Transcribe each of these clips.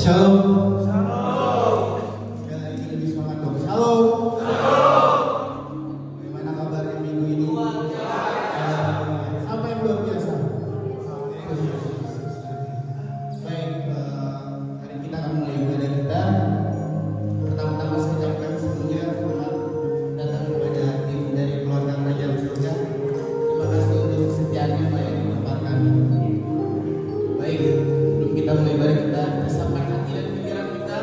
Shalom. Ya, ini lebih semangat dong. Shalom. Bagaimana kabarnya minggu ini? Apa yang luar biasa? Baik, hari kita akan mulai ibadah kita. Pertama-tama saya ucapkan sebelumnya selamat datang kepada tim dari keluarga Kerajaan Surga. Terima kasih untuk kesetiaannya yang ditempatkan. Baik, sebelum kita mulai ibadah kita sampaikan hati dan pikiran kita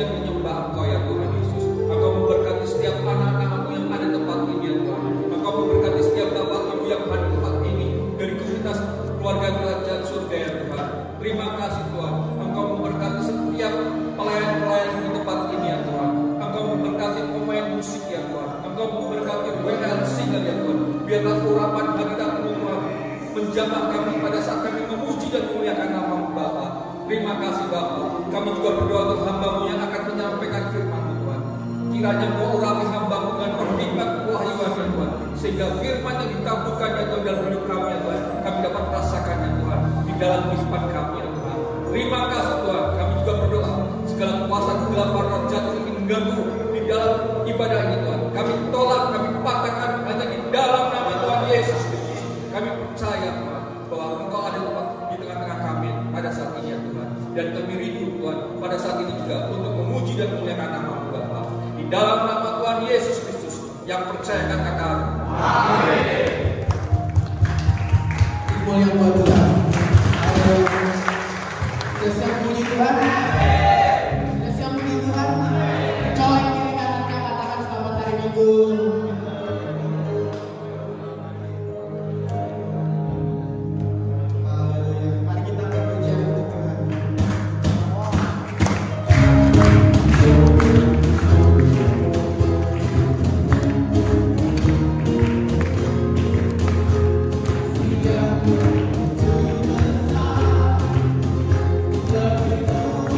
dan menyembah Engkau ya Tuhan Yesus. Engkau memberkati setiap anak-anak-Mu yang ada di tempat ini ya Tuhan. Engkau memberkati setiap bapak ibu yang ada di tempat ini dari komunitas keluarga kerajaan surga ya Tuhan. Terima kasih Tuhan. Engkau memberkati setiap pelayan-pelayan di tempat ini ya Tuhan. Engkau memberkati pemain musik ya Tuhan. Engkau memberkati WL Singer ya Tuhan. Biarlah urapan hadirat-Mu menjamah kami pada saat kami memuji dan memuliakan nama-Mu Bapa. Terima kasih Bapa. Kami juga berdoa untuk hamba-Mu yang akan menyampaikan firman-Mu Tuhan. Kiranya Kau urapi hamba-Mu dengan perhikmat kewahyuan ya Tuhan, sehingga firman yang ditaburkan ya Tuhan dalam hidup kami ya Tuhan, kami dapat rasakan ya Tuhan di dalam kehidupan kami ya Tuhan. Terima kasih Tuhan. Kami juga berdoa segala kuasa kegelapan roh jatuh yang mengganggu di dalam ibadah ini Tuhan, kami tolak, kami patahkan hanya di dalam nama Tuhan Yesus Kristus. Kami percaya Tuhan bahwa Engkau ada di tengah-tengah kami pada saat ini ya Tuhan, dan kami rindu Tuhan pada saat ini juga untuk memuji dan memuliakan nama-Mu Bapa. Di dalam nama Tuhan Yesus Kristus yang percaya katakan amin. Ibu yang buat Tuhan. Sudah siap puji Tuhan? Sudah siap puji Tuhan? Colek kiri kanan katakan selamat hari Minggu. Love you.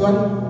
Tuhan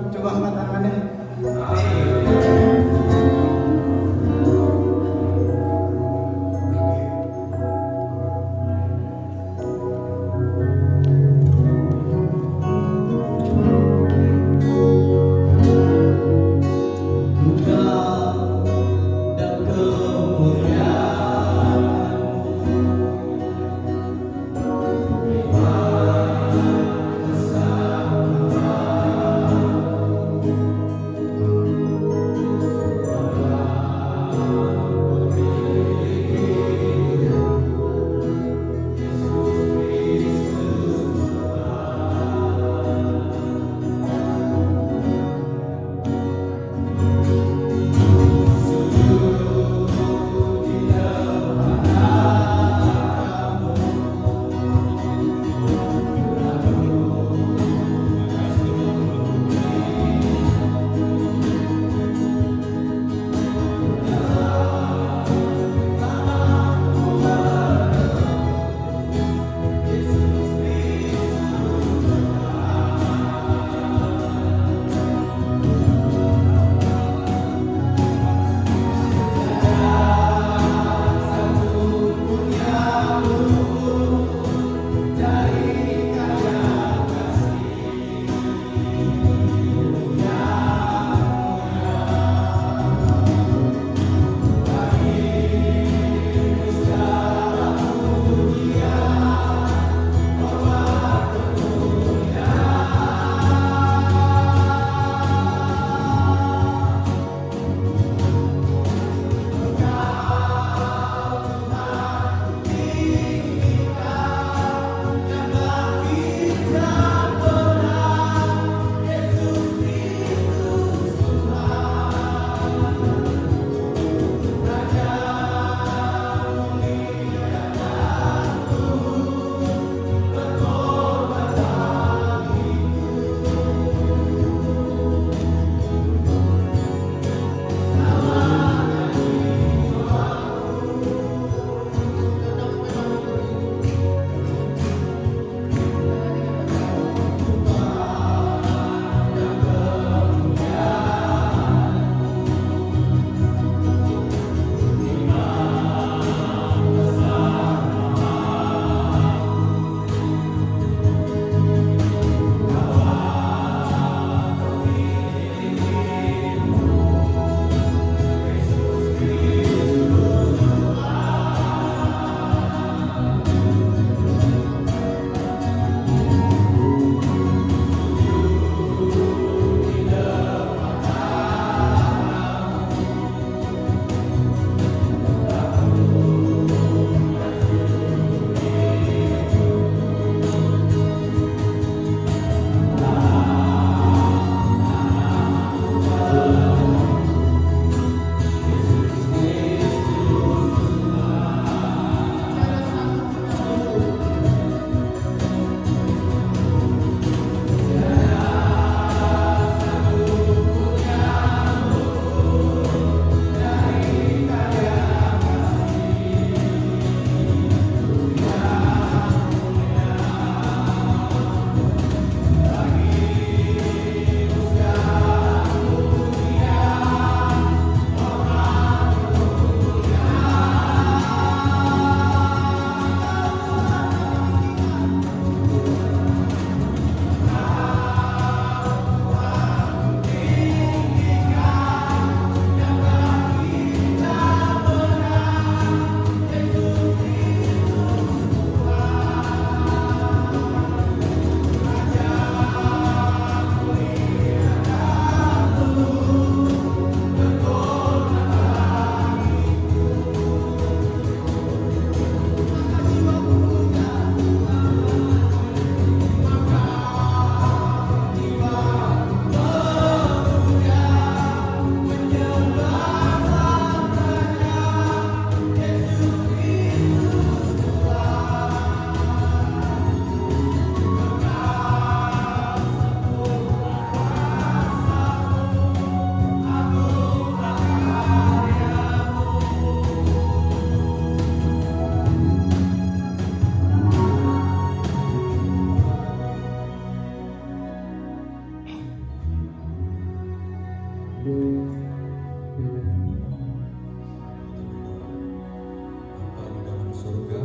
surga,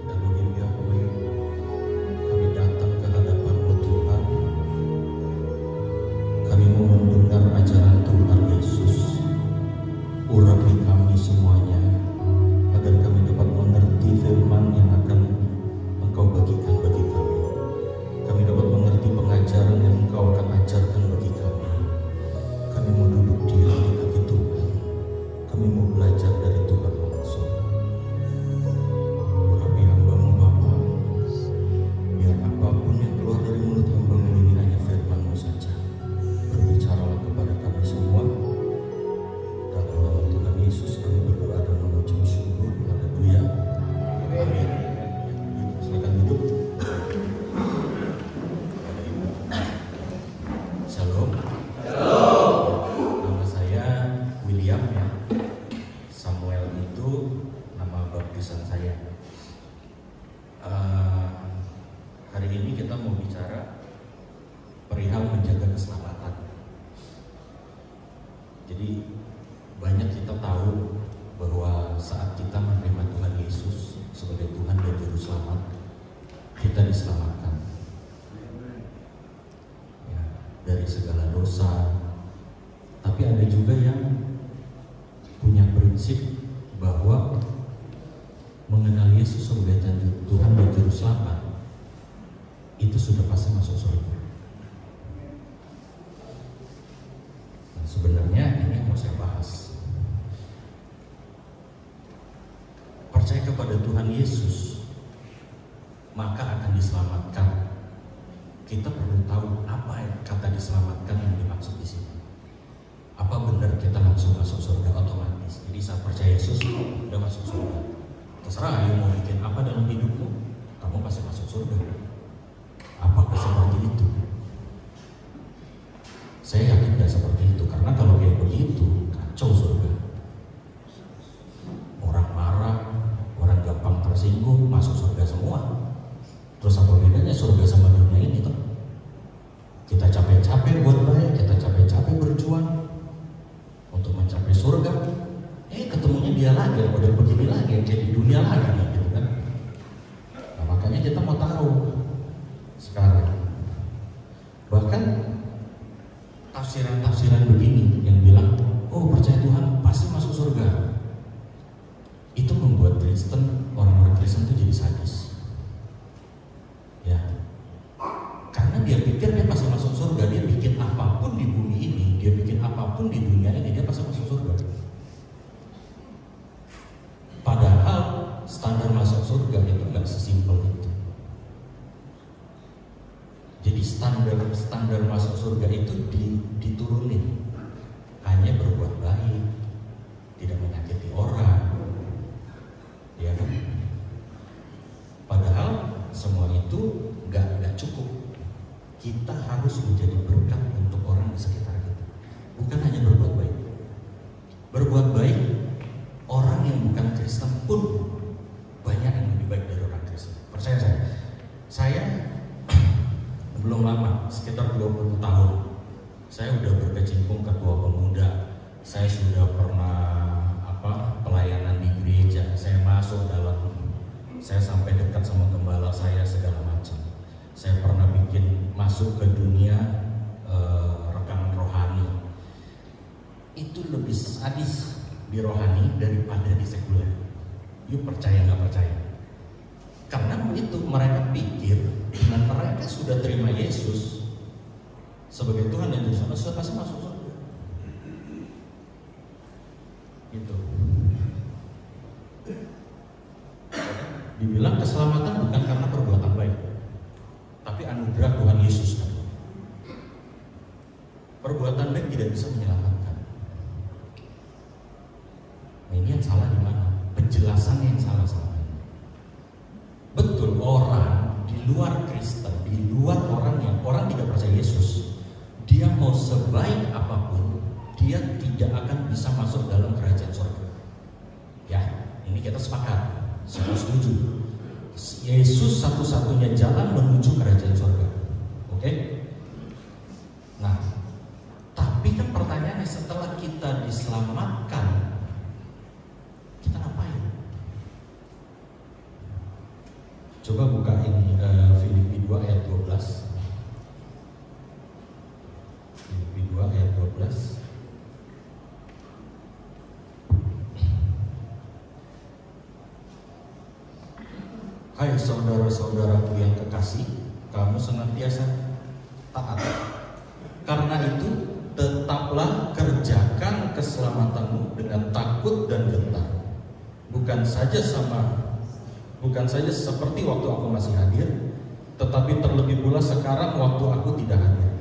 Elohim Yahweh, kami datang ke hadapan-Mu Tuhan. Kami mau mendengar ajaran Tuhan Yesus. Urapi kami semuanya, agar kami dapat mengerti firman yang akan Engkau bagikan bagi kami. Kami dapat mengerti pengajaran yang Engkau akan ajarkan bagi kami. Kami mau duduk diam di kaki Tuhan. Kami mau belajar dari Tuhan langsung. Urapi hamba-Mu Bapa, biar apapun yang keluar dari mulut hamba-Mu ini hanya firman-Mu saja. Berbicaralah kepada kami semua. Dalam nama Tuhan Yesus kami berdoa dan mengucap syukur. Haleluya. Amin. Silakan duduk. Shalom. Nama saya William ya. Samuel itu nama baptisan saya. Hari ini kita mau bicara perihal menjaga keselamatan. Jadi banyak kita tahu bahwa saat kita menerima Tuhan Yesus sebagai Tuhan dan Juru Selamat, kita diselamatkan ya, dari segala dosa. Tapi ada juga yang punya prinsip bahwa mengenal Yesus sebagai Tuhan dan Juru Selamat itu sudah pasti masuk surga. Nah, sebenarnya ini yang mau saya bahas. Percaya kepada Tuhan Yesus, maka akan diselamatkan. Kita perlu tahu apa yang kata diselamatkan yang dimaksud di sini. Apa benar kita langsung masuk surga otomatis? Jadi saat percaya Yesus udah masuk surga. Terserah ayo mau bikin apa dalam hidupmu, kamu pasti masuk surga. Apakah seperti itu? Saya yakin tidak seperti itu, karena kalau kayak begitu kacau surga. Orang marah, orang gampang tersinggung, masuk surga semua. Terus apa bedanya surga sama dunia ini tuh? Kita capek-capek buat baik, kita capek-capek berjuang untuk mencapai surga. Ketemunya dia lagi, model begini lagi, jadi dunia lagi gitu kan. Nah, makanya kita mau tahu sekarang. Bahkan tafsiran-tafsiran begini yang bilang, oh percaya Tuhan pasti masuk surga. Itu membuat Kristen, orang-orang Kristen itu jadi sadis. Ya. Karena dia pikir dia pasti masuk surga, dia bikin apapun di bumi ini, dia bikin apapun di dunia ini, dia pasti masuk surga. Padahal standar masuk surga itu nggak sesimpel itu. Jadi standar masuk surga itu diturunin, hanya berbuat baik, tidak menyakiti orang, ya kan? Padahal semua itu nggak cukup. Kita harus menjadi berkat untuk orang di sekitar kita, bukan hanya berbuat baik. Berbuat baik, orang yang bukan Kristen pun banyak yang lebih baik dari orang Kristen. Percaya saya belum lama, sekitar 20 tahun, saya udah berkecimpung ketua pemuda. Saya sudah pernah pelayanan di gereja. Saya masuk dalam, saya sampai dekat sama gembala saya segala macam. Saya pernah masuk ke dunia rekaman rohani. Itu lebih sadis di rohani daripada di sekuler. Yuk percaya nggak percaya? Karena begitu mereka pikir dengan mereka sudah terima Yesus sebagai Tuhan dan Juru Selamat, sudah pasti masuk surga. Gitu. Dibilang keselamatan bukan karena perbuatan baik, tapi anugerah Tuhan Yesus kan. Perbuatan baik tidak bisa menyelamatkan. Nah, ini yang salah di mana? Penjelasannya yang salah sama. Betul, orang di luar Kristen, di luar orang tidak percaya Yesus, dia mau sebaik apapun, dia tidak akan bisa masuk dalam kerajaan surga. Ya, ini kita sepakat, semua setuju. Yesus satu-satunya jalan menuju kerajaan surga. Oke? Nah, tapi kan pertanyaannya, setelah kita diselamatkan, kita ngapain? Coba buka ini Filipi 2 ayat 12. Filipi 2 ayat 12. Hai saudara-saudaraku yang kekasih, kamu senantiasa taat. Karena itu tetaplah kerjakan keselamatanmu dengan takut dan gentar. Bukan saja seperti waktu aku masih hadir, tetapi terlebih pula sekarang waktu aku tidak hadir.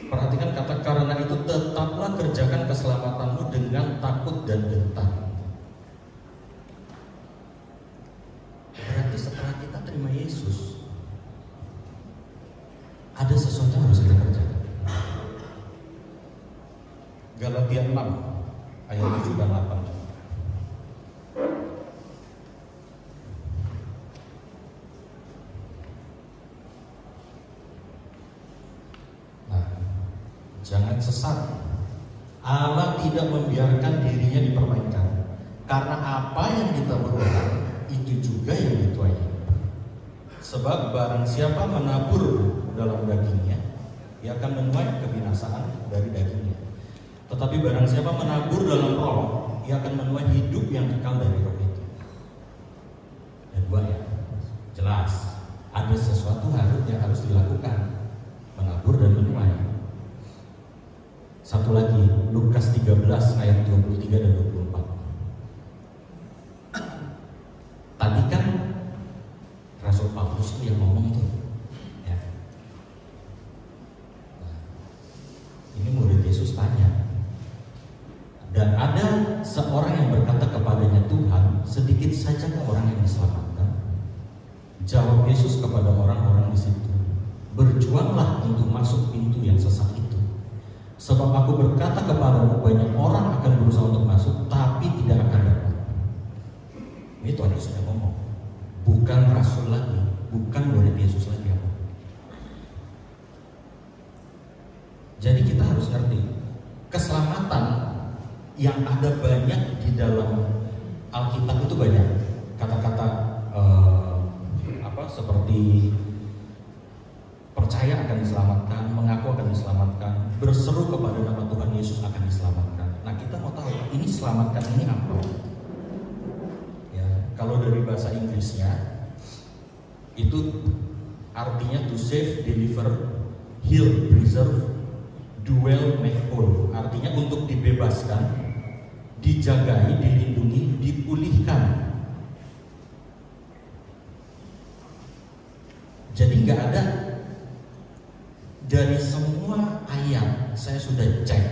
Perhatikan kata karena itu tetaplah kerjakan keselamatanmu dengan takut dan gentar. Berarti setelah kita terima Yesus, ada sesuatu yang harus kita kerjakan. Galatia 6 ayat 7 dan 8. Jangan sesat. Allah tidak membiarkan dirinya dipermainkan. Karena apa yang kita berbuat, itu juga yang dituai. Sebab barang siapa menabur dalam dagingnya, ia akan menuai kebinasaan dari dagingnya. Tetapi barang siapa menabur dalam roh, ia akan menuai hidup yang kekal dari roh itu. Dan dua ya, jelas ada sesuatu yang harus dilakukan, menabur dan menuai. Satu lagi, Lukas 13 ayat 23 dan 24. Tadi kan Rasul Paulus yang ngomong itu ya. Nah, ini murid Yesus tanya, dan ada seorang yang berkata kepadanya, Tuhan, sedikit sajakah orang yang diselamatkan? Jawab Yesus kepada orang-orang di situ, berjuanglah untuk masuk pintu yang sesak itu. Sebab aku berkata kepadamu, banyak orang akan berusaha untuk masuk, tapi tidak akan dapat. Ini Tuhan Yesus yang ngomong, bukan Rasul lagi, bukan murid Yesus lagi yang ngomong. Jadi kita harus ngerti, keselamatan yang ada banyak di dalam Alkitab itu banyak. Kata-kata seperti percaya akan diselamatkan, mengaku akan diselamatkan, berseru kepada nama Tuhan Yesus akan diselamatkan. Nah, kita mau tahu ini selamatkan ini apa? Ya, kalau dari bahasa Inggrisnya itu artinya to save, deliver, heal, preserve, dwell, make whole. Artinya untuk dibebaskan, dijagai, dilindungi, dipulihkan. Jadi nggak ada, dari semua ayat saya sudah cek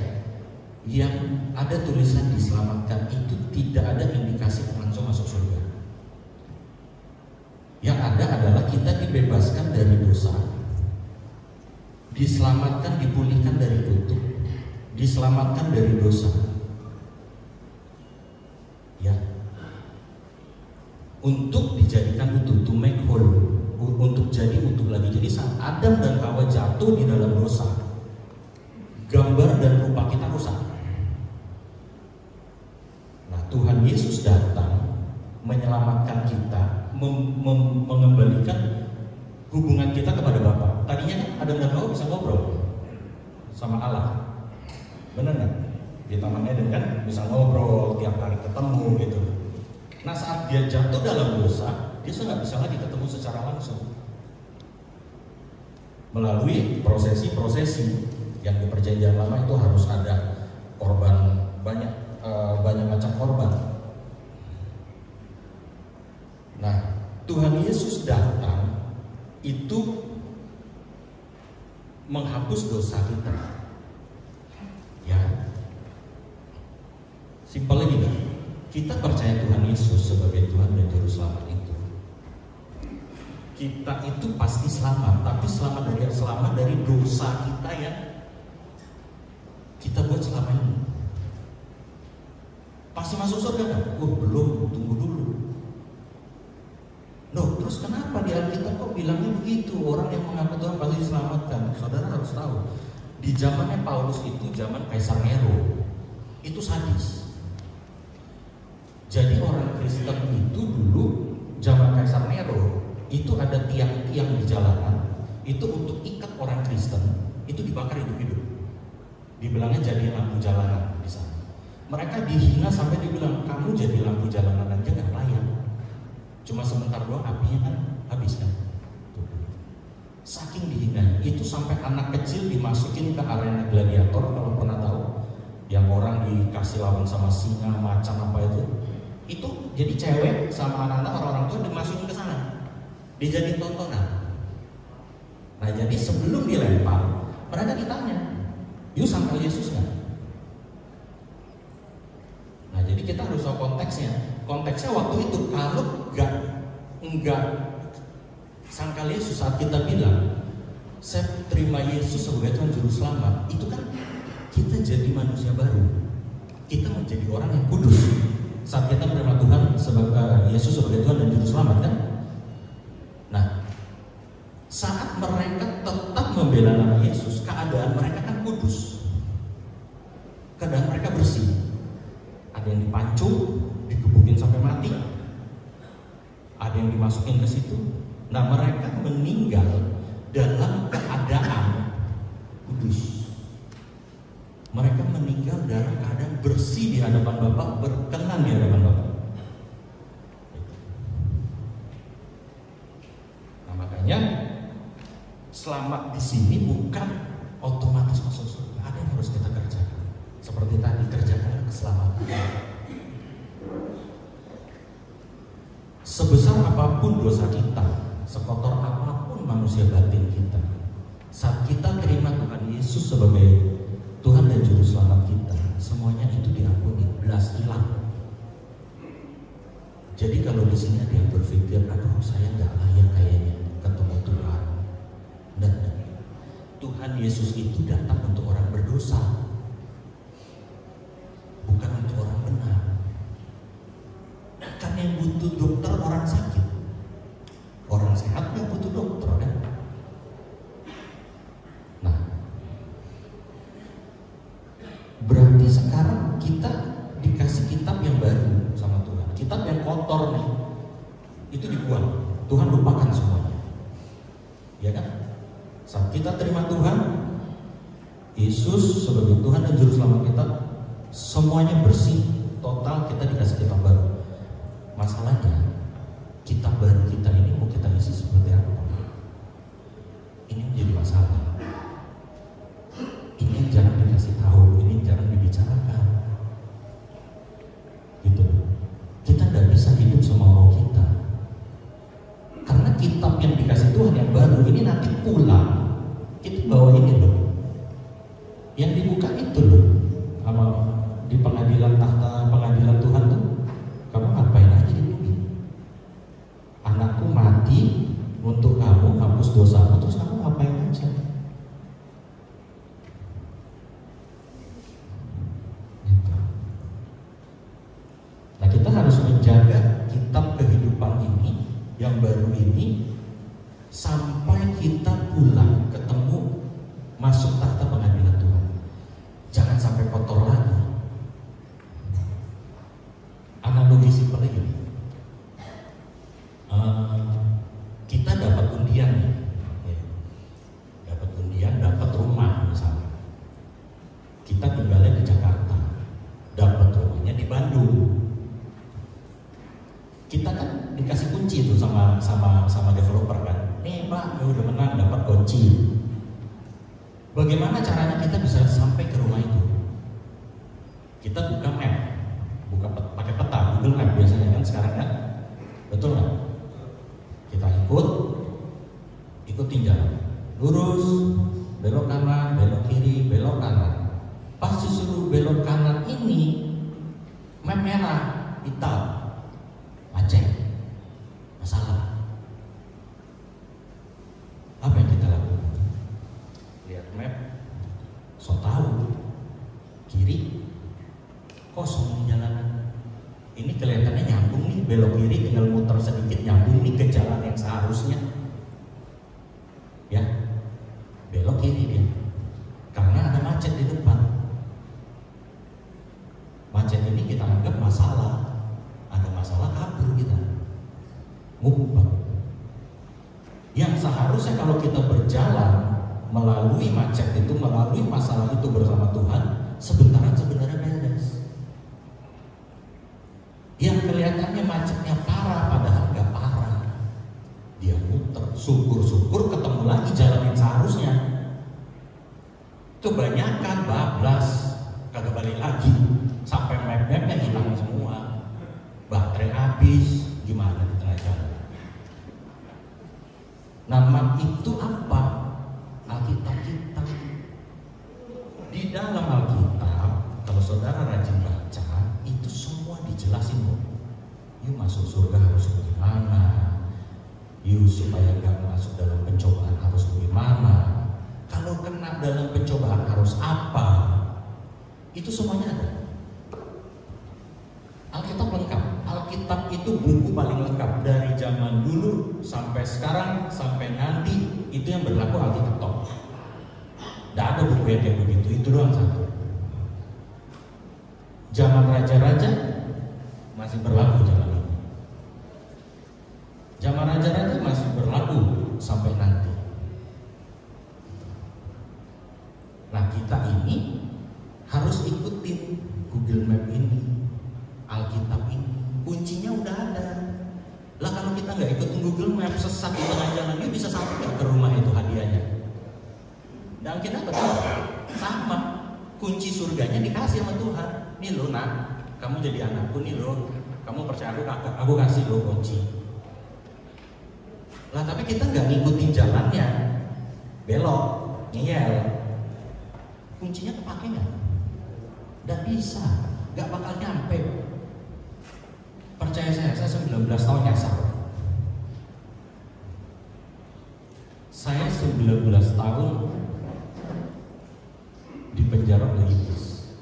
yang ada tulisan diselamatkan itu tidak ada indikasi langsung masuk surga. Yang ada adalah kita dibebaskan dari dosa, diselamatkan, dipulihkan dari kutuk, diselamatkan dari dosa. Ya, untuk dijadikan utuh, to make whole, untuk jadi utuh lagi. Jadi saat Adam dan Hawa jatuh di dalam dosa, gambar dan rupa kita rusak. Nah, Tuhan Yesus datang menyelamatkan kita, mengembalikan hubungan kita kepada Bapa. Tadinya Adam dan Hawa bisa ngobrol sama Allah, benar nggak? Di Taman Eden kan bisa ngobrol tiap hari, ketemu gitu. Nah, saat dia jatuh dalam dosa, dia nggak bisa lagi ketemu secara langsung. Melalui prosesi-prosesi yang di Perjanjian Lama itu harus ada korban, banyak macam korban. Nah, Tuhan Yesus datang itu menghapus dosa kita. Ya, simpelnya gini, kita percaya Tuhan Yesus sebagai Tuhan dan Juru Selamat itu, kita itu pasti selamat, tapi selamat dari dosa kita yang kita buat selama ini. Pasti masuk surga kan? Belum, tunggu dulu. Terus kenapa di Alkitab kok bilangnya begitu? Orang yang mengaku Tuhan pasti diselamatkan. Saudara harus tahu, di zamannya Paulus itu zaman Kaisar Nero, itu sadis. Jadi orang Kristen itu dulu zaman Kaisar Nero itu ada tiang-tiang di jalanan, itu untuk ikat orang Kristen, itu dibakar hidup-hidup. Dibilangnya jadi lampu jalanan di sana. Mereka dihina sampai dibilang, kamu jadi lampu jalanan aja nggak layak. Cuma sebentar doang apinya kan habis kan. Saking dihina, itu sampai anak kecil dimasukin ke arena gladiator, kalau pernah tahu, yang orang dikasih lawan sama singa, macan apa itu jadi cewek sama anak-anak orang-orang tua dimasukin ke sana, dijadiin tontonan. Nah jadi sebelum dilempar, mereka ditanya, "You sangkal Yesus nggak?" Nah jadi kita harus tahu konteksnya. Konteksnya waktu itu kalau enggak sangkal Yesus, saat kita bilang saya terima Yesus sebagai Tuhan Juru Selamat, itu kan kita jadi manusia baru, kita menjadi orang yang kudus saat kita menerima Tuhan sebagai Yesus sebagai Tuhan dan Juru Selamat kan. Nah saat mereka tetap membela nama Yesus, keadaan mereka kan kudus, keadaan mereka bersih. Ada yang dipancung, digebukin sampai mati, ada yang dimasukin ke situ. Nah mereka meninggal dalam keadaan kudus. Mereka meninggal dalam keadaan bersih di hadapan Bapa, berkenan di hadapan Bapa. Nah makanya selamat di sini bukan otomatis masuk surga. Ada yang harus kita kerjakan. Seperti tadi, kerjakan keselamatan. Sebesar apapun dosa kita, sekotor apapun manusia batin kita, saat kita terima Tuhan Yesus sebagai Tuhan dan Juru Selamat kita, semuanya itu diampuni, belas hilang. Jadi kalau di sini ada yang berpikir, aduh saya nggak layak kayaknya ketemu Tuhan. Dan Tuhan Yesus itu datang untuk orang berdosa, bukan untuk orang benar. Kan yang butuh dokter orang sakit, orang sehat yang butuh dokter kan. Nah, berarti sekarang kita dikasih kitab yang baru sama Tuhan. Kitab yang kotor nih, itu dibuang. Tuhan lupakan semuanya, ya kan? Saat kita terima Tuhan Yesus sebagai Tuhan dan Juru Selamat kita, semuanya bersih, total, kita dikasih kitab baru. Masalahnya, kitab baru kita ini mau kita isi seperti apa? Ini menjadi masalah. Ini yang jarang dikasih tahu, ini yang jarang dibicarakan. Gitu. Kita tidak bisa hidup sama mau kita. Karena kitab yang dikasih Tuhan yang baru ini nanti pulang, kita bawa ini loh. Yang dibuka itu loh, sama di pengadilan, tahta pengadilan Tuhan tuh. Kamu ngapain aja di bumi? Anakku mati untuk kamu, hapus dosamu, terus kamu ngapain aja? Gitu. Nah kita harus menjaga kitab kehidupan ini, yang baru ini, sampai kita pulang ketemu, masuk tahta pengadilan Tuhan. Jangan sampai kotor lagi. Analogi simpelnya gini, kita dapat undian nih, ya. Dapat undian, dapat rumah misalnya. Kita tinggalnya di Jakarta, dapat rumahnya di Bandung. Kita kan dikasih kunci itu sama developer kan. Nih Pak, udah menang, dapat kunci. Bagaimana caranya kita bisa sampai ke rumah itu? Kita buka map. Pakai peta, Google Map biasanya kan sekarang kan, betul nggak? Kita ikutin jalan, lurus, belok kanan, belok kiri, belok kanan. Pas disuruh belok kanan ini, map merah, hitam, macet, masalah. Apa yang kita lakukan? Lihat map, so tahu, kiri, kosong di jalanan. Ini kelihatannya nyambung nih, belok kiri tinggal muter sedikit, nyambung nih ke jalan yang seharusnya. Ya, belok kiri dia, karena ada macet di depan. Macet ini kita anggap masalah, ada masalah kabur kita, ngumpet. seharusnya kalau kita berjalan melalui macet itu, melalui masalah itu bersama Tuhan, sebentaran sebenarnya beres. Yang kelihatannya macetnya parah, padahal nggak parah. Dia muter, syukur-syukur ketemu lagi jalan yang seharusnya. Kebanyakan bablas, kagak balik lagi, sampai map-mapnya hilang semua, baterai habis, gimana di tengah jalan. Nah, map itu apa? Alkitab kita. Di dalam Alkitab, kalau saudara rajin baca, itu semua dijelasin kok. You masuk surga harus bagaimana? You supaya gak masuk dalam pencobaan harus bagaimana? Kalau kena dalam pencobaan harus apa? Itu semuanya ada. Alkitab lengkap. Alkitab itu buku paling lengkap dari zaman dulu sampai sekarang sampai nanti, itu yang berlaku Alkitab top. Tidak ada buku yang kayak begitu, itu doang satu. Zaman raja-raja masih berlaku zaman ini. Zaman raja-raja masih berlaku sampai nanti. Nah, kita ini harus ikutin Google Map ini, Alkitab ini. Kuncinya udah ada. Lah kalau kita nggak ikutin Google Map, sesat di tengah jalan, dia bisa sampai nggak ke rumah itu hadiahnya? Dan kita betul sama. Kunci surganya dikasih sama Tuhan. Nih lo nak, kamu jadi anakku nih lo. Kamu percaya aku kasih lo kunci. Lah tapi kita nggak ngikutin jalannya, belok, ngeyel. Kuncinya kepake nggak? Nggak bisa, nggak bakal nyampe. Percaya saya 19 tahun nyasar. Saya 19 tahun di penjara oleh iblis.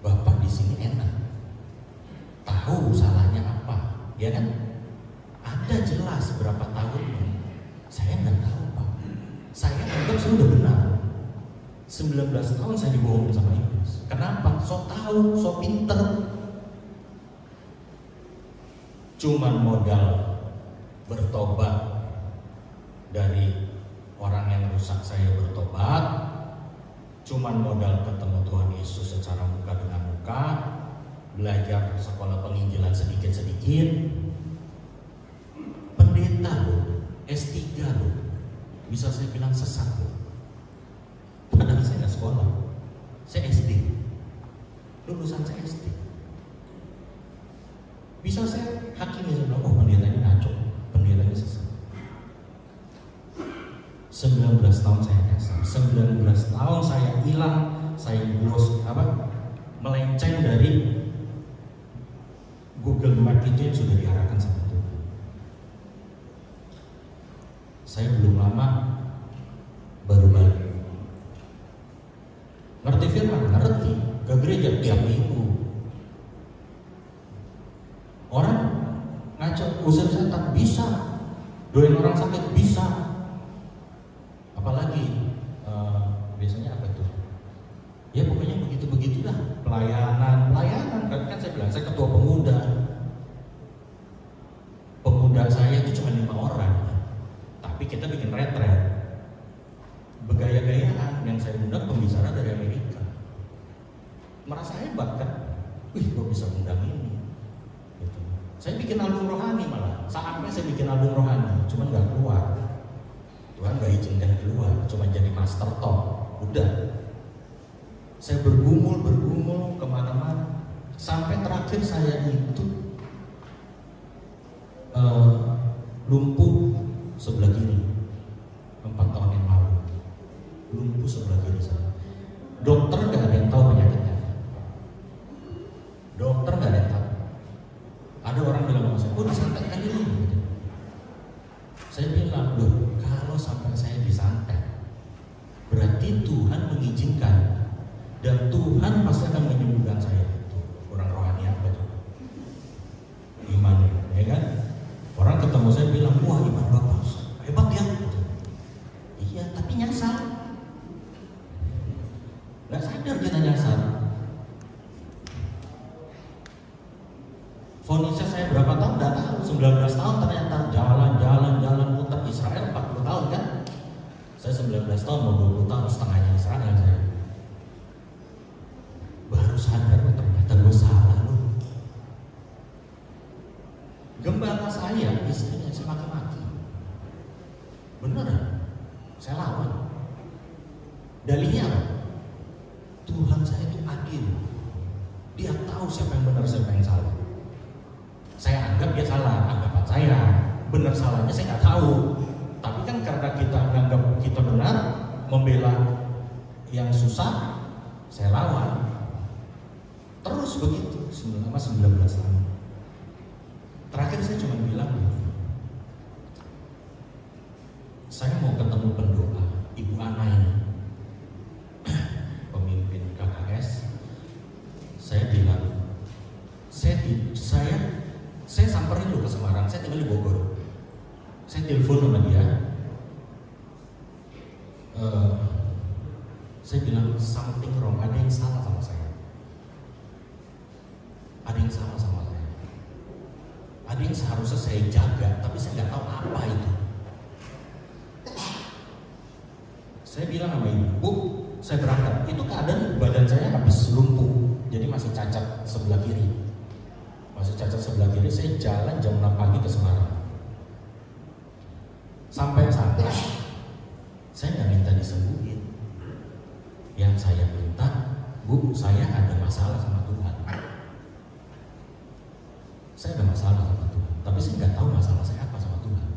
Bapak di sini enak, tahu salahnya apa, ya kan? Ada jelas berapa tahunnya. Saya nggak tahu Pak. Saya anggap saya udah benar. 19 tahun saya dibohongin sama iblis. Kenapa? So tahu, so pinter. Cuman modal bertobat dari orang yang rusak saya bertobat. Cuman modal ketemu Tuhan Yesus secara muka dengan muka, belajar sekolah penginjilan sedikit-sedikit. Pendeta loh, S3 loh, bisa saya bilang sesat loh. Padahal saya nggak sekolah, saya SD, lulusan saya SD. Bisa saya hakimi, saya bilang, oh pendeta ini ngaco, pendeta ini sesat. 19 tahun saya nyasar, 19 tahun saya hilang, saya melenceng dari Google Map itu yang sudah diarahkan sama Tuhan. Saya belum lama baru balik. Ngerti firman? Ngerti. Ke gereja tiap minggu. Orang ngaco usir setan bisa, doain orang sakit bisa. Apalagi biasanya apa tuh? Ya pokoknya begitu-begitulah. Pelayanan kan saya bilang saya ketua pemuda. Pemuda saya itu cuma 5 orang, tapi kita bikin retret. Bergaya-gayaan, yang saya undang pembicara dari Amerika. Merasa hebat kan? Wih, kok bisa undang ini? Gitu. Saya bikin album rohani malah. Sampai saya bikin album rohani, cuma nggak keluar. Tuhan nggak izinkan keluar, cuma jadi master top. Udah. Saya bergumul kemana-mana. Sampai terakhir saya itu lumpuh sebelah kiri 4 tahun yang lalu. Lumpuh sebelah kiri saya. Dokter nggak ada yang tahu penyakitnya. Dokter nggak ada yang tahu. Ada orang bilang sama saya, oh disantet kali ini. Gitu. Saya bilang, loh kalau sampai saya disantet, berarti Tuhan mengizinkan dan Tuhan pasti akan menyembuhkan saya. Itu orang rohani apa tuh? Iman, ya kan? Orang ketemu saya bilang, wah iman Bapak hebat ya. Gitu. Iya, tapi nyasar. Gak sadar kita nyasar. Fonisnya saya berapa tahun? Gak tahu. 19 tahun ternyata jalan Israel 40 tahun kan? Saya 19 tahun, mau 20 tahun, setengahnya Israel saya. Baru sadar, ternyata gue salah loh. Gembala saya, istrinya saya maki-maki. Beneran, saya lawan. Dalihnya apa? Tuhan saya itu adil. Dia tahu siapa yang benar, siapa yang salah. Saya anggap dia salah, anggapan saya. Benar salahnya saya nggak tahu. Tapi kan karena kita menganggap kita benar, membela yang susah, saya lawan. Terus begitu selama 19 tahun. Terakhir saya cuma bilang, saya mau ketemu pendoa Ibu Ana ini, pemimpin KKS. Saya bilang, saya samperin dulu ke Semarang. Saya tinggal di Bogor. Saya telepon sama dia. Saya bilang something wrong, ada yang salah sama saya. Ada yang salah sama saya. Ada yang seharusnya saya jaga, tapi saya nggak tahu apa itu. Saya bilang sama ibu, Bu, saya berangkat. Itu keadaan badan saya habis lumpuh, jadi masih cacat sebelah kiri. Masih cacat sebelah kiri. Saya jalan jam 6 pagi ke Semarang. Sampai sana, saya nggak minta disembuhin. Yang saya minta, Bu, saya ada masalah sama Tuhan. Saya ada masalah sama Tuhan, tapi saya nggak tahu masalah saya apa sama Tuhan.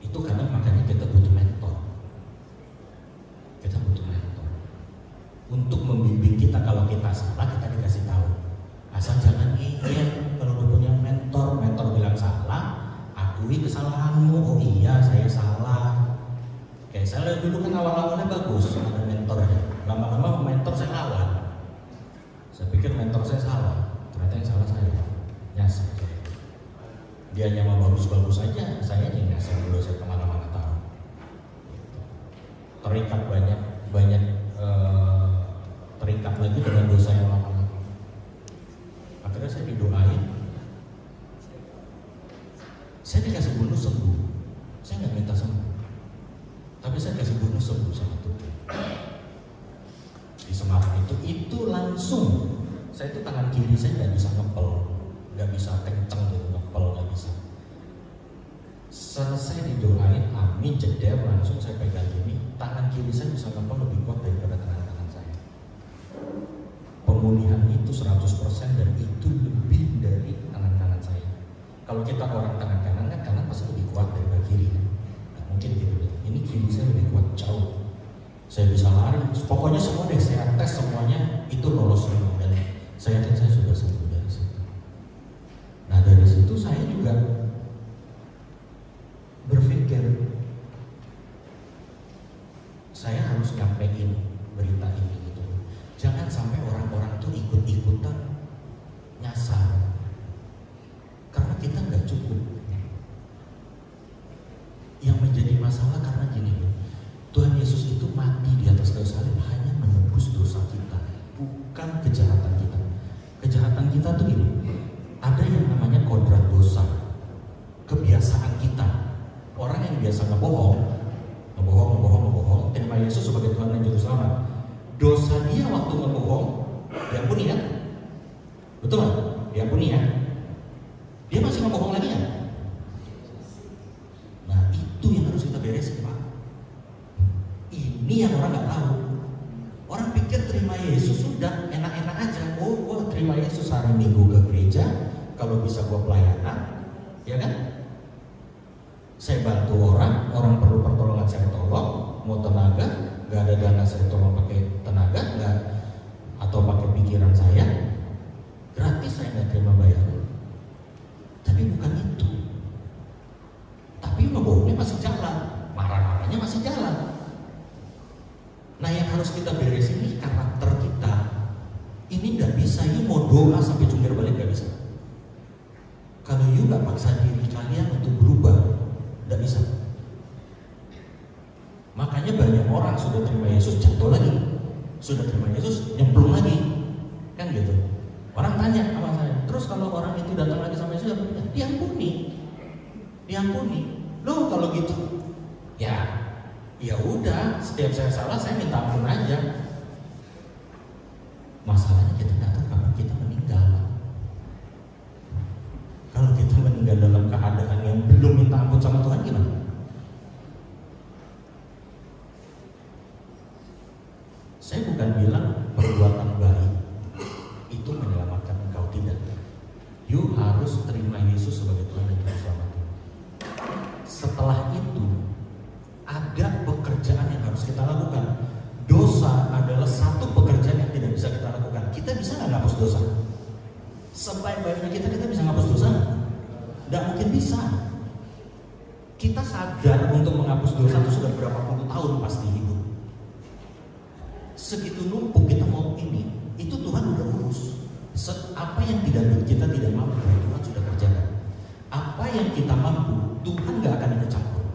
Itu karena makanya kita butuh mentor. Kita butuh mentor untuk membimbing kita. Kalau kita salah, kita dikasih tahu. Asal jangan kalau udah punya mentor bilang salah, akui kesalahanmu. Oh iya, saya salah. Kayak saya dulu kan awal-awalnya bagus, ada mentornya. Lama-lama mentor saya lawan. Saya pikir mentor saya salah, ternyata yang salah saya. Nyasar. Dia nyama bagus-bagus aja, saya aja nyasar dulu, saya kemana-mana tahu. Terikat banyak terikat lagi dengan dosa yang lama. Akhirnya saya didoain. Saya dikasih bonus sembuh. Saya nggak minta sembuh, tapi saya kasih bonus sembuh sama Tuhan. Di Semarang itu langsung. Saya itu tangan kiri saya nggak bisa ngepel, nggak bisa kenceng gitu, ngepel nggak bisa. Selesai didoain, amin, jeder, langsung saya pegang ini. Tangan kiri saya bisa ngepel lebih kuat daripada tangan saya. Pemulihan itu 100% dan itu lebih dari tangan kanan saya. Kalau kita orang tangan kanan kan kanan pasti lebih kuat daripada kiri. Nah, mungkin gitu. Ini kiri saya lebih kuat jauh. Saya bisa lari. Pokoknya semua deh saya tes semuanya itu lolos semua dan saya yakin saya sudah sembuh dari situ. Nah dari situ saya juga berpikir saya harus nyampein berita ini gitu. Jangan sampai orang-orang tuh ikut-ikutan nyasar. Karena kita nggak cukup. Yang menjadi masalah karena gini, Tuhan Yesus itu mati di atas kayu salib hanya menebus dosa kita, bukan kejahatan kita. Kejahatan kita tuh gini, ada yang namanya kodrat dosa, kebiasaan kita. Orang yang biasa ngebohong, terima Yesus sebagai Tuhan dan Juru Selamat. Dosa dia waktu ngebohong, diampuni ya, betul kan? Diampuni ya. Dia masih ngebohong lagi ya? Nah itu yang harus kita beresin Pak. Ini yang orang nggak tahu. Orang pikir terima Yesus sudah enak-enak aja. Oh, gua terima Yesus hari Minggu ke gereja, kalau bisa gua pelayanan, ya kan? Saya bantu orang perlu pertolongan saya tolong, mau tenaga, nggak ada dana saya tolong pakai tenaga, nggak atau pakai pikiran saya, gratis saya nggak terima bayar. Tapi bukan itu. Tapi ngebohongnya masih jalan, marah-marahnya masih jalan. Nah yang harus kita beresin ini karakter kita. Ini nggak bisa, you mau doa sampai jungkir balik nggak bisa. Kalau you nggak paksa diri kalian untuk berubah, nggak bisa. Makanya banyak orang sudah terima Yesus jatuh lagi, sudah terima Yesus nyemplung lagi, kan gitu. Orang tanya sama saya, terus kalau orang itu datang lagi sama Yesus, diampuni. Loh kalau gitu, ya udah, setiap saya salah saya minta ampun aja. Masalahnya kita nggak tahu kapan kita meninggal. Kalau kita meninggal dalam keadaan yang belum minta ampun sama Tuhan gimana? Saya bukan bilang perbuatan baik itu menyelamatkan engkau, tidak. You harus terima Yesus sebagai Tuhan dan Juru Selamat. Setelah itu ada pekerjaan yang harus kita lakukan. Dosa adalah satu pekerjaan yang tidak bisa kita lakukan. Kita bisa nggak ngapus dosa? Sebaik-baiknya kita bisa ngapus dosa? Nggak mungkin bisa. Kita sadar untuk menghapus dosa itu sudah berapa puluh tahun pasti hidup. Segitu numpuk kita mau ini, itu Tuhan udah urus. Apa yang kita tidak mampu, Tuhan sudah kerjakan. Apa yang kita mampu, Tuhan gak akan ikut campur.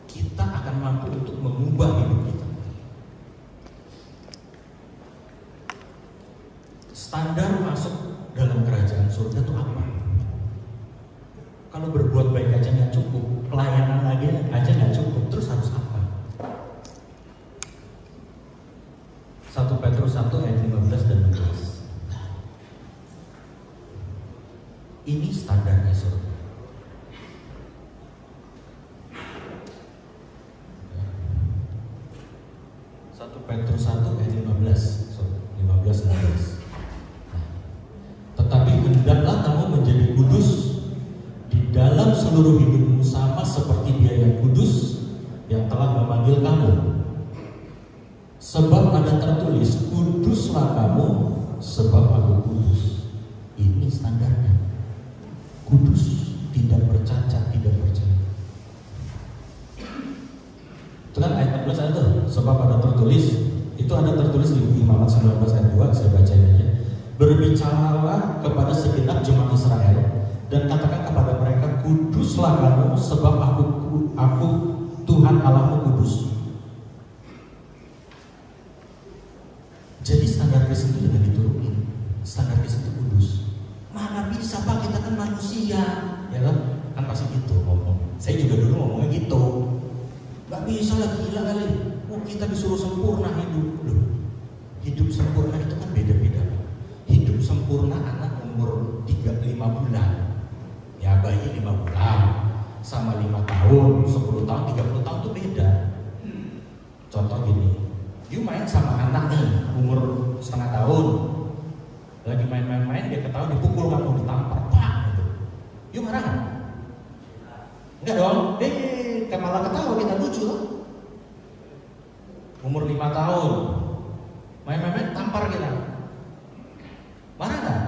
Kita akan mampu untuk mengubah hidup kita. Standar masuk dalam kerajaan surga itu apa? Kalau berbuat baik aja nggak cukup, pelayanan lagi aja nggak cukup, terus harus apa? 1 Petrus 1 ayat 15 dan 16. Ini standarnya surga. 1 Petrus 1 ayat 15 dan 16. Tetapi hendaklah kamu menjadi kudus di dalam seluruh hidupmu, sama seperti Dia yang kudus yang telah memanggil kamu. Sebab ada tertulis, kuduslah kamu sebab aku kudus. Ini standarnya. Kudus, tidak bercacat, tidak bercela. Itu kan ayat 14 ada tuh. Sebab ada tertulis, itu ada tertulis di Imamat 19 ayat 2, saya bacain aja. Berbicaralah kepada segenap jemaat Israel dan katakan kepada mereka, kuduslah kamu sebab aku Tuhan Allahmu kudus. Jadi standar Kristen itu dengan diturunin. Standar Kristen itu kudus. Mana bisa Pak, kita kan manusia, ya kan? Kan pasti gitu ngomong. Saya juga dulu ngomongnya gitu. Gak bisa lah, gila kali. Kita disuruh sempurna hidup. Loh, hidup sempurna itu kan beda-beda. Hidup sempurna anak umur 3-5 bulan, ya bayi 5 bulan, sama 5 tahun, 10 tahun, 30 tahun itu beda. Contoh gini, you main sama anak nih umur setengah tahun, lagi main-main dia ketahuan dipukul kamu, ditampar, pak gitu. You marah nggak? Enggak dong, malah ketawa, kita lucu loh. Umur 5 tahun, main-main tampar kita, marah nggak?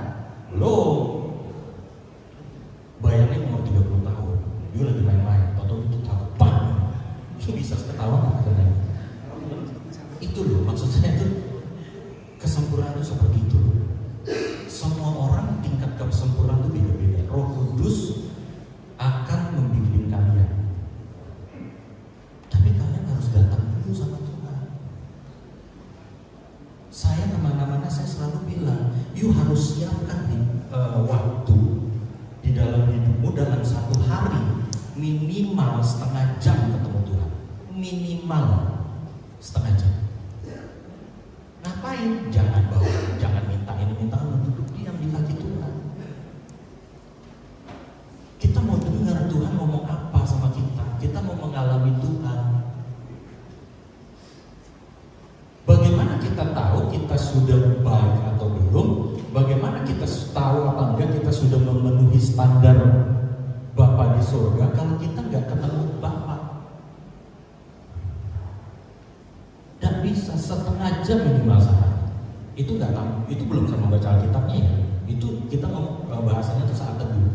Belum. Bayangin umur 30 tahun, you lagi main-main, tonton itu tampar, you bisa ketawa nggak? Itu loh, maksud saya itu kesempurnaan itu seperti itu loh. Semua orang tingkat kesempurnaan itu beda-beda. Roh Kudus akan membimbing kalian, tapi kalian harus datang dulu sama Tuhan. Saya kemana-mana saya selalu bilang, you harus siapkan waktu di dalam hidupmu dalam 1 hari minimal setengah jam ketemu Tuhan, minimal setengah jam. Ngapain? Jangan minta ini, minta itu, duduk diam di kaki Tuhan. Kita mau dengar Tuhan ngomong apa sama kita. Kita mau mengalami Tuhan. Bagaimana kita tahu kita sudah baik atau belum? Bagaimana kita tahu apa enggak kita sudah memenuhi standar Bapa di surga kalau kita nggak ketemu Bapa? Dan bisa setengah jam minimal sehari. Itu nggak lama, itu belum sama baca Alkitabnya ya. Itu kita ngomong bahasanya itu saat teduh.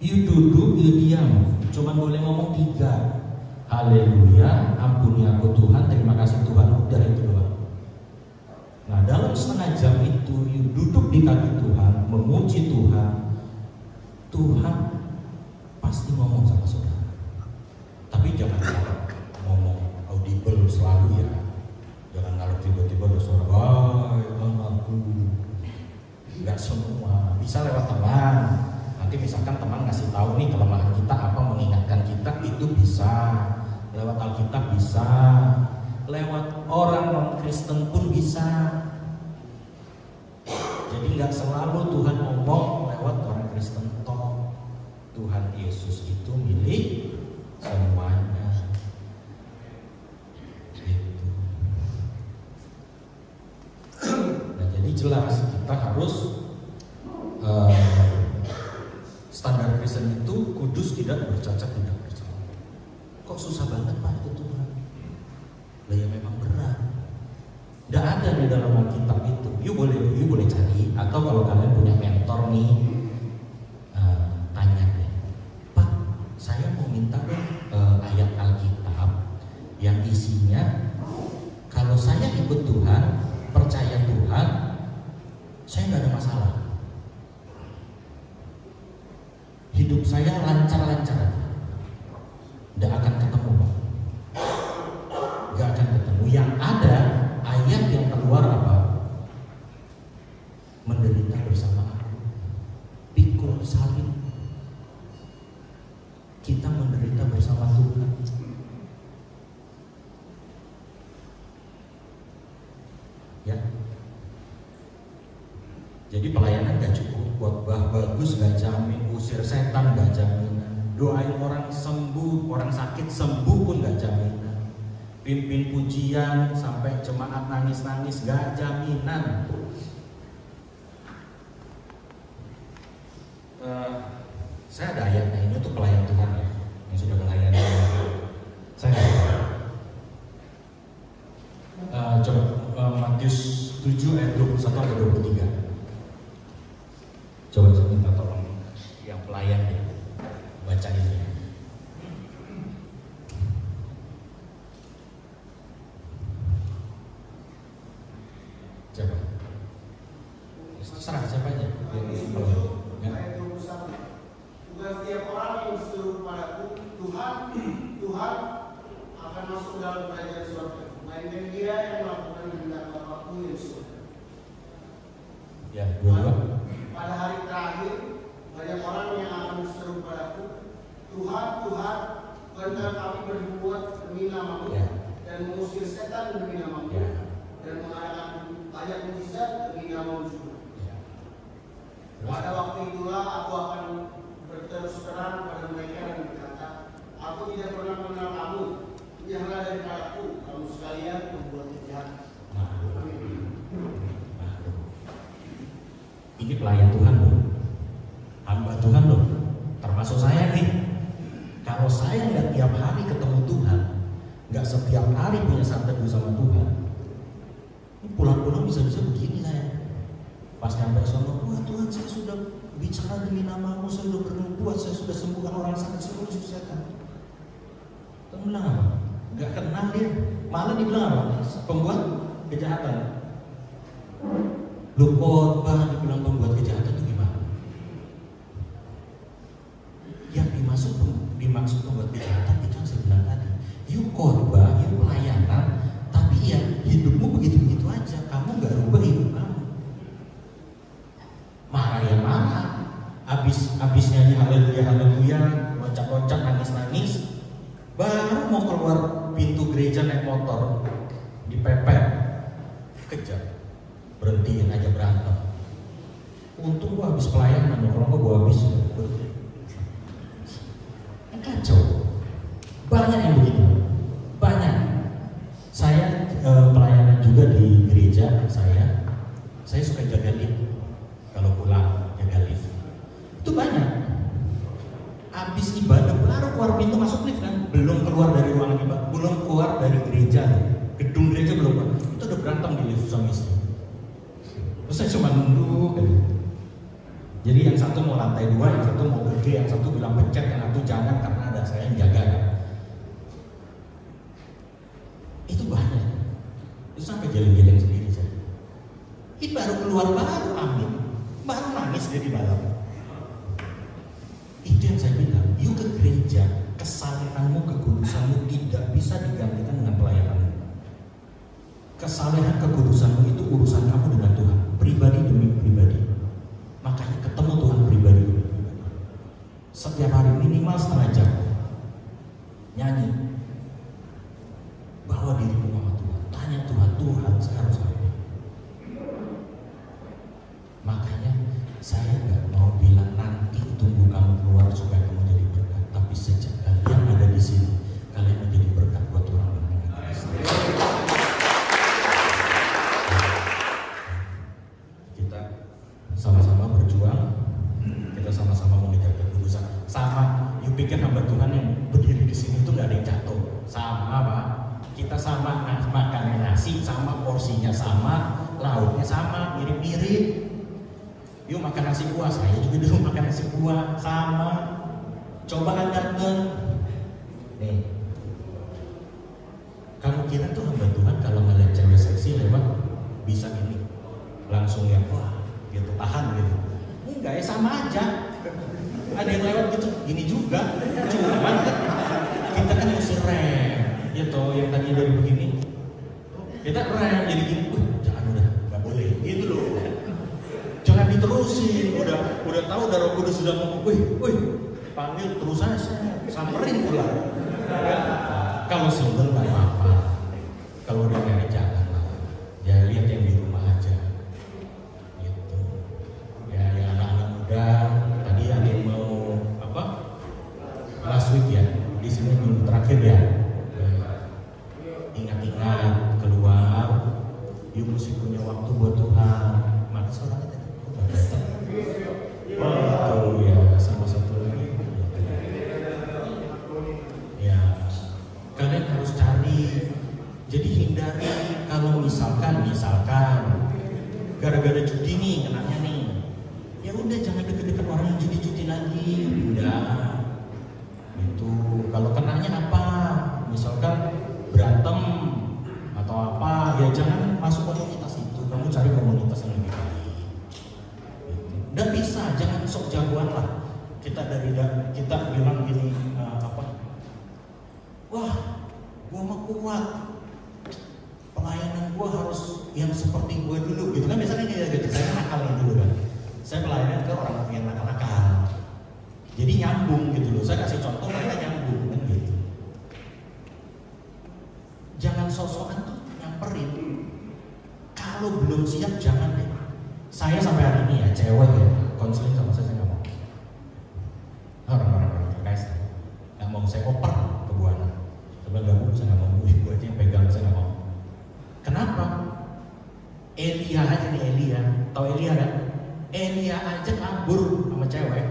You duduk, you diam, cuma boleh ngomong 3. Haleluya, ampuni aku Tuhan, terima kasih Tuhan, udah itu doang. Nah dalam setengah jam itu you duduk di kaki Tuhan, memuji Tuhan, Tuhan pasti ngomong sama saudara. Tapi jangan ngomong audible selalu ya. Jangan kalau tiba-tiba ada suara, wah anakku. Enggak semua, bisa lewat teman Nanti misalkan teman ngasih tahu nih kelemahan kita apa, mengingatkan kita, itu bisa lewat Alkitab, bisa lewat orang non-Kristen pun bisa. Jadi nggak selalu Tuhan ngomong lewat orang Kristen toh. Tuhan Yesus itu milik semuanya. Gitu. Nah, jadi jelas kita harus standar Kristen itu kudus, tidak bercacat, tidak bercela. Kok susah banget Pak itu Tuhan? Lah ya memang berat. Tidak ada di dalam Alkitab itu. You boleh cari, atau kalau kalian punya mentor nih, tanya deh, Pak, saya mau minta ayat Alkitab yang isinya kalau saya ikut Tuhan, percaya Tuhan, saya nggak ada masalah. Hidup saya lancar-lancar aja. Nggak akan ketemu Pak. Nggak akan ketemu. Yang ada ayat yang keluar apa? Menderita bersama aku, pikul salib. Kita menderita bersama Tuhan. Ya. Jadi pelayanan gak cukup, khotbah bagus gak jamin, usir setan gak jaminan, doain orang sembuh, orang sakit sembuh pun gak jaminan, pimpin pujian sampai jemaat nangis-nangis gak jaminan. Saya ada ayatnya, ini untuk pelayan Tuhan ya, yang sudah melayani. Saya coba Matius 7 ayat 21 atau 23. Coba saya minta tolong yang pelayan ya, baca ini. Coba. Terserah siapa aja. Bukan setiap orang yang berseru padaku, Tuhan, Tuhan, akan masuk dalam kerajaan surga, melainkan dia yang melakukan kehendak Bapa-Ku yang di surga. Ya, dua. Pada hari terakhir, banyak orang yang akan berseru padaku, Tuhan, Tuhan, bukankah kami berbuat demi nama-Mu, dan mengusir setan demi nama-Mu, dan mengadakan banyak mujizat demi nama-Mu juga. Pada waktu itulah aku akan berterus terang pada mereka dan berkata, aku tidak pernah mengenal kamu, janganlah daripadaku, kamu sekalian membuat kejahatan. Ini pelayan Tuhan loh, hamba Tuhan loh, termasuk saya nih. Kalau saya nggak tiap hari ketemu Tuhan, nggak setiap hari punya santai bersama Tuhan, ini pulang-pulang bisa-bisa begini saya. Pas nyampe sono, wah Tuhan, saya sudah bicara demi nama-Mu, saya sudah bernubuat, saya sudah sembuhkan orang sakit, saya sudah sehat. Tuhan bilang apa? Nggak kenal dia, malah dibilang apa? Pembuat kejahatan. Lu khotbah dibilang pembuat kejahatan itu gimana? Yang dimaksud pembuat kejahatan itu yang saya bilang tadi. Yuk khotbah, yuk pelayanan, tapi ya hidupmu begitu-begitu aja. Kamu nggak rubah hidup kamu. Marah ya marah. Abis nyanyi haleluya haleluya, loncat-loncat, nangis-nangis, baru mau keluar pintu gereja naik motor, dipepet, kejar. Berhentiin aja berantem. Untung gua habis pelayanan, kalau nggak gua habis. Kacau. Banyak yang begitu. Banyak. Saya pelayanan juga di gereja saya suka jaga lift. Kalau pulang jaga lift. Itu banyak. Habis ibadah baru keluar pintu masuk lift kan, belum keluar dari ruangan ibadah, belum keluar dari gereja, gedung gereja belum keluar. Itu udah berantem di lift sama istri. Terus saya cuma nunduk. Jadi yang satu mau lantai 2, yang satu mau gede, yang satu bilang pencet, yang satu jangan karena ada saya yang jaga. Itu banyak. Itu sampai geleng-geleng sendiri saya. Ini baru keluar baru amin, baru nangis dia di dalam. Itu yang saya bilang, yuk ke gereja, kesalehanmu, kekudusanmu tidak bisa digantikan dengan pelayananmu. Kesalehan kekudusanmu itu urusan kamu dengan Tuhan, pribadi demi pribadi. Makanya ketemu Tuhan pribadi demi pribadi. Saya nggak mau bilang nanti tunggu kamu keluar supaya kamu jadi berkat, tapi sejak kalian ada di sini, kalian menjadi berkat buat orang lain. Kita sama-sama berjuang, kita sama-sama mengejar kekudusan. Sama, you pikir hamba Tuhan yang berdiri di sini itu nggak ada yang jatuh, sama Pak. Kita sama, makannya nasi sama, porsinya sama, lauknya sama, mirip-mirip. Yuk makan nasi kuah, saya juga dulu makan nasi kuah, sama. Coba datang. Nih, kamu kira tuh hamba Tuhan kalau ngeliat cewek seksi lewat bisa gini, langsung yang wah, gitu tahan gitu. Enggak ya, sama aja. Ada yang lewat gitu, gini juga. Cuman kita kan mesti rem, gitu. Yang tadi dari begini, kita rem jadi gini. Jangan udah, nggak boleh. Gitu loh. Jangan diterusin, udah tahu udah Roh Kudus sudah ngomong, wih, panggil terus aja, samperin pula. Kalau single nggak apa-apa, kalau udah married jangan lah, ya lihat yang di rumah aja, gitu. Ya anak-anak muda, tadi ada yang mau apa? Last week ya, di sini minggu terakhir ya. Ingat-ingat keluar, yuk mesti punya waktu buat Tuhan. Maka seorang itu oh ya, sama satu lagi ya, kalian harus cari. Jadi hindari kalau misalkan gara-gara cuti nih kenanya nih, ya udah jangan deket-deket orang yang cuti lagi, udah itu. Kalau kenanya apa, misalkan berantem atau apa, ya jangan masuk komunitas itu, kamu cari komunitas yang lebih baik. Dan bisa, jangan sok jagoan lah. Kita bilang gini, wah, gua mah kuat, pelayanan gua harus yang seperti gua dulu, gitu kan biasanya gitu. Saya nakalnya dulu kan, saya pelayanan ke orang yang nakal-nakal, jadi nyambung gitu loh. Saya kasih contoh, mereka nyambung kan gitu. Jangan sosokan tuh nyamperin. Kalau belum siap jangan deh. Saya sampai hari ini ya, cewek ya, konseling sama saya nggak mau. Orang-orang PKS nggak mau, saya oper ke Buana. Coba gabung, saya nggak mau, ibu aja yang pegang, saya nggak mau. Kenapa? Elia aja nih, tahu Elia kan? Elia aja kabur sama cewek.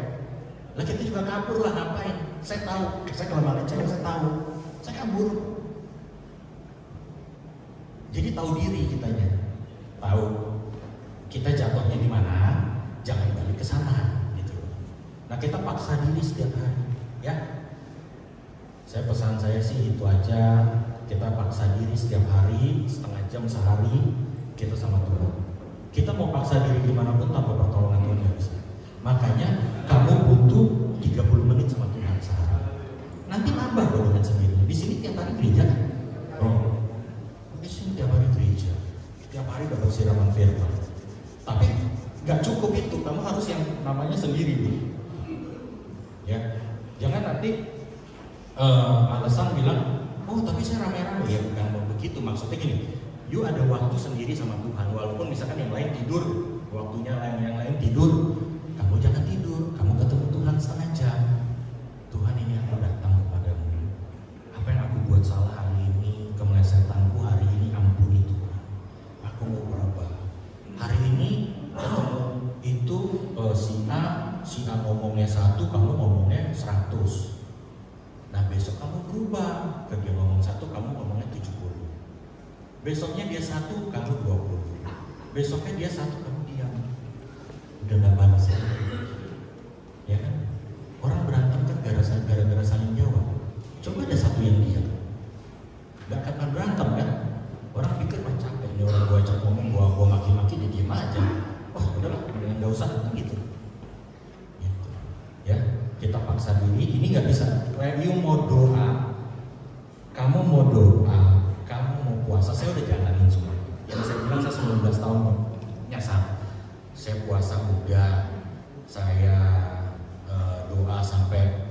Lah kita juga kabur lah, ngapain? Saya tahu, saya kelemahan cewek, saya tahu, saya kabur. Jadi tahu diri kitanya, tahu kita jatuhnya di mana, jangan balik ke sana gitu. Nah, kita paksa diri setiap hari, ya. Pesan saya sih itu aja, kita paksa diri setiap hari, setengah jam sehari kita sama Tuhan. Kita mau paksa diri dimanapun tanpa pertolongan Tuhan nggak bisa. Makanya kamu butuh 30 menit sama Tuhan sehari. Nanti nambah kok dengan sendiri. Di sini tiap hari gereja kan? Oh, di sini tiap hari gereja, tiap hari dapat siraman firman. Tapi nggak cukup itu, kamu harus yang namanya sendiri dulu. Ya, jangan nanti alasan bilang, oh tapi saya rame-rame, ya bukan mau begitu. Maksudnya gini, you ada waktu sendiri sama Tuhan, walaupun misalkan yang lain tidur, waktunya yang lain tidur, kamu jangan tidur, kamu ketemu Tuhan setengah jam. Tuhan, ini aku datang kepadamu, apa yang aku buat salah hari ini, kemelesetanku hari ini, ampuni Tuhan, aku mau berubah. Hari ini itu si A ngomongnya 1, kamu ngomongnya 100. Nah besok kamu berubah, dia ngomong 1, kamu ngomongnya 70. Besoknya dia 1, kamu 20. Besoknya dia 1, kamu diam. Udah gak balas ya? Ya kan? Orang berantem kan gara-gara saling jawab. Coba ada satu yang diam, gak akan berantem kan? Orang pikir capek, ini orang gua ajak ngomong, gua maki-maki, dia diem aja. Oh udahlah, mendingan gak usah gitu. Ya, kita paksa diri, ini nggak bisa. You mau doa, kamu mau doa, kamu mau puasa, saya udah jalanin semua. Yang saya bilang saya 19 tahun nyasar. Saya puasa udah, saya doa sampai,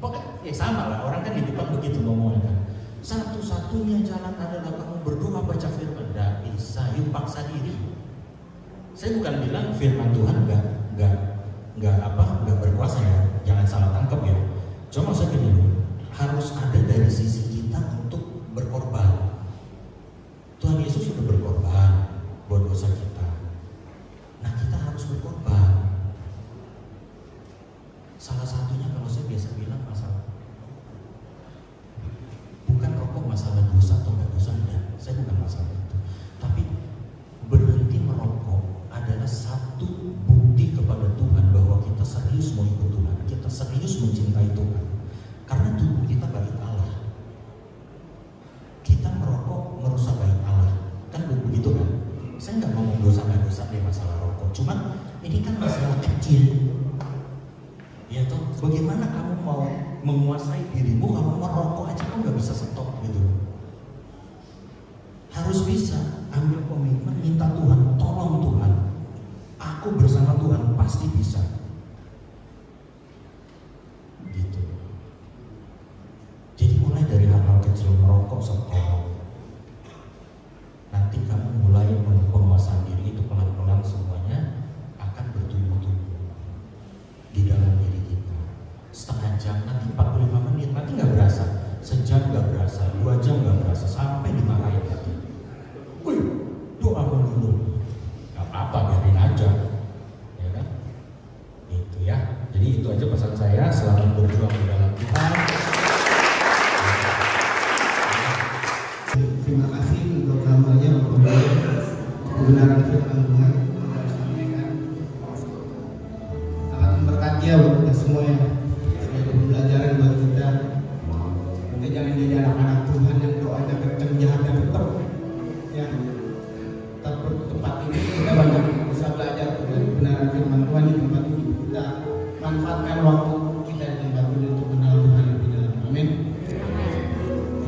pokoknya ya sama lah. Orang kan di depan begitu ngomongnya kan. Satu-satunya jalan adalah kamu berdoa baca firman. Nggak bisa, yuk paksa diri. Saya bukan bilang firman Tuhan nggak nggak berkuasa ya, jangan salah tangkap ya. Cuma maksudnya gini, harus ada dari sisi kita untuk berkorban. Tuhan Yesus sudah berkorban buat dosa kita. Nah kita harus berkorban. Salah satunya kalau saya biasa bilang masalah, bukan rokok masalah dosa atau nggak dosa, enggak. Saya bukan masalah itu. Tapi berhenti merokok adalah satu bukti kepada Tuhan bahwa kita serius mau ikut Tuhan, kita serius mencintai Tuhan. Karena tubuh kita bait Allah. Kita merokok merusak bait Allah, kan begitu kan? Saya nggak ngomong dosa nggak dosa deh masalah rokok. Cuman ini kan masalah kecil. Ya toh, bagaimana kamu mau menguasai dirimu kalau merokok aja kamu nggak bisa stop gitu? Harus bisa ambil komitmen, minta Tuhan, tolong Tuhan, aku bersama Tuhan pasti bisa. Gitu. Jadi mulai dari hal-hal kecil, merokok stop. Nanti kamu mulai penguasaan diri itu pelan-pelan semuanya akan bertumbuh-tumbuh di dalam diri kita. Setengah jam, nanti 45 menit, nanti nggak berasa. Sejam nggak berasa, 2 jam nggak berasa, sampai dimarahin lagi. Wih, doa dulu. Gak apa-apa, biarin aja. Ya kan? Itu ya. Jadi itu aja pesan saya, selamat berjuang di dalam Tuhan. Terima kasih untuk kamarnya, kebenaran firman Tuhan. Sangat memberkati ya buat kita semua ya. Sebagai pembelajaran buat kita. Kita jangan jadi anak-anak Tuhan yang doanya kenceng, jahatnya tetap. Ya, tempat ini kita banyak bisa belajar kebenaran firman Tuhan di tempat ini. Kita manfaatkan waktu kita di tempat ini untuk mengenal Tuhan lebih dalam. Amin.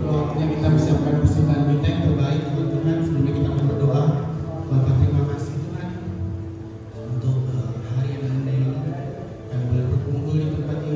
Waktunya kita bersiapkan persembahan kita yang terbaik buat Tuhan. Sebelumnya kita berdoa. Bapak, terima kasih Tuhan untuk hari yang indah ini yang boleh berkumpul di tempat ini.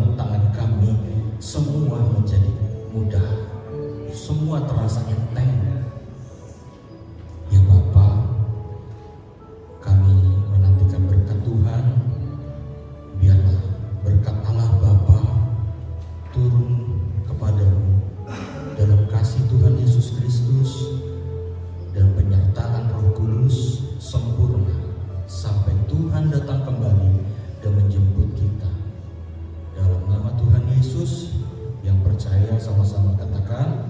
genggam tangan kami, semua menjadi mudah, semua terasa enteng. Ya Bapa, kami menantikan berkat Tuhan. Biarlah berkat Allah Bapa turun kepadamu dalam kasih Tuhan Yesus Kristus dan penyertaan Roh Kudus sempurna sampai Tuhan datang kembali dan menjemput kita. Dalam nama Tuhan Yesus yang percaya sama-sama katakan